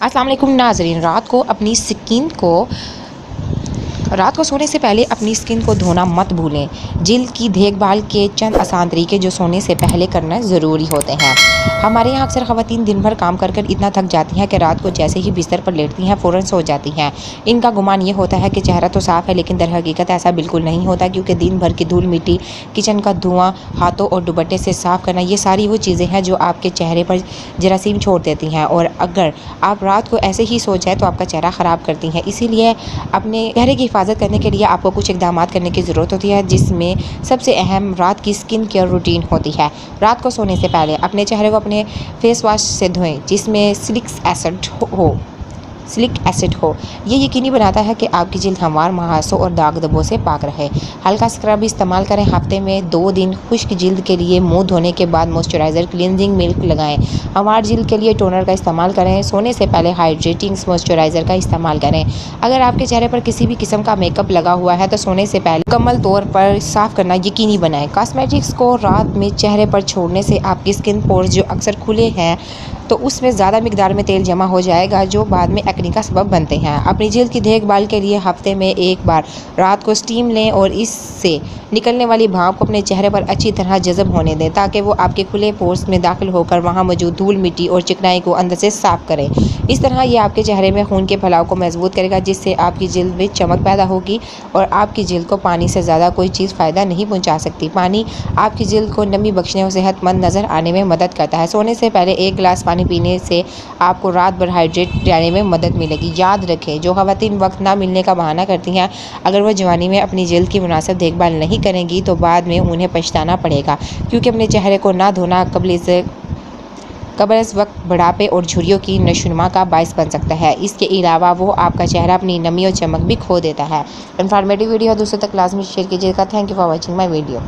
अस्सलाम वालेकुम नाज़रीन। रात को सोने से पहले अपनी स्किन को धोना मत भूलें। जिल्द की देखभाल के चंद आसान तरीके जो सोने से पहले करना ज़रूरी होते हैं। हमारे यहाँ अक्सर ख़वातीन दिन भर काम कर इतना थक जाती हैं कि रात को जैसे ही बिस्तर पर लेटती हैं फ़ौरन सो जाती हैं। इनका गुमान ये होता है कि चेहरा तो साफ़ है, लेकिन दर हकीकत ऐसा बिल्कुल नहीं होता, क्योंकि दिन भर की धूल मिट्टी, किचन का धुआं, हाथों और दुपट्टे से साफ़ करना, ये सारी वो चीज़ें हैं जो आपके चेहरे पर जरासीम छोड़ देती हैं, और अगर आप रात को ऐसे ही सो जाए तो आपका चेहरा ख़राब करती हैं। इसीलिए अपने चेहरे की हिफाजत करने के लिए आपको कुछ इक़दाम करने की ज़रूरत होती है, जिसमें सबसे अहम रात की स्किन केयर रूटीन होती है। रात को सोने से पहले अपने चेहरे को अपने फेस वॉश से धोएं, जिसमें सिलिक एसिड हो। ये यकीनी बनाता है कि आपकी जिल्द हमवार, मुहासों और दाग धब्बों से पाक रहे। हल्का स्क्रब इस्तेमाल करें। हफ्ते में 2 दिन खुश्क जिल्द के लिए मुंह धोने के बाद मॉइस्चराइज़र क्लींजिंग मिल्क लगाएं। हमवार जिल्द के लिए टोनर का इस्तेमाल करें। सोने से पहले हाइड्रेटिंग मॉइस्चराइज़र का इस्तेमाल करें। अगर आपके चेहरे पर किसी भी किस्म का मेकअप लगा हुआ है तो सोने से पहले मुकम्मल तौर पर साफ़ करना यकीनी बनाएं। कॉस्मेटिक्स को रात में चेहरे पर छोड़ने से आपकी स्किन पोर्स जो अक्सर खुले हैं तो उसमें ज़्यादा मिकदार में तेल जमा हो जाएगा, जो बाद में एक्ने का सबब बनते हैं। अपनी जिल्द की देखभाल के लिए हफ्ते में 1 बार रात को स्टीम लें और इससे निकलने वाली भाप को अपने चेहरे पर अच्छी तरह जज़ब होने दें, ताकि वो आपके खुले पोर्स में दाखिल होकर वहाँ मौजूद धूल, मिट्टी और चिकनाई को अंदर से साफ़ करें। इस तरह ये आपके चेहरे में खून के फैलाव को मजबूत करेगा, जिससे आपकी जिल्द में चमक पैदा होगी, और आपकी जिल्द को पानी से ज़्यादा कोई चीज़ फ़ायदा नहीं पहुँचा सकती। पानी आपकी जिल्द को नमी बख्शने और सेहतमंद नज़र आने में मदद करता है। सोने से पहले 1 गिलास पानी पीने से आपको रात भर हाइड्रेट रहने में मदद मिलेगी। याद रखें, जो ख़वातीन वक्त ना मिलने का बहाना करती हैं, अगर वह जवानी में अपनी जिल्द की मुनासिब देखभाल नहीं करेंगी तो बाद में उन्हें पछताना पड़ेगा, क्योंकि अपने चेहरे को ना धोना कबल इस वक्त बुढ़ापे और झुर्रियों की नशोनुमा का बायस बन सकता है। इसके अलावा वो आपका चेहरा अपनी नमी और चमक भी खो देता है। इन्फॉर्मेटिव वीडियो दूसरों तक लाजमी शेयर कीजिएगा। Thank you for watching my video.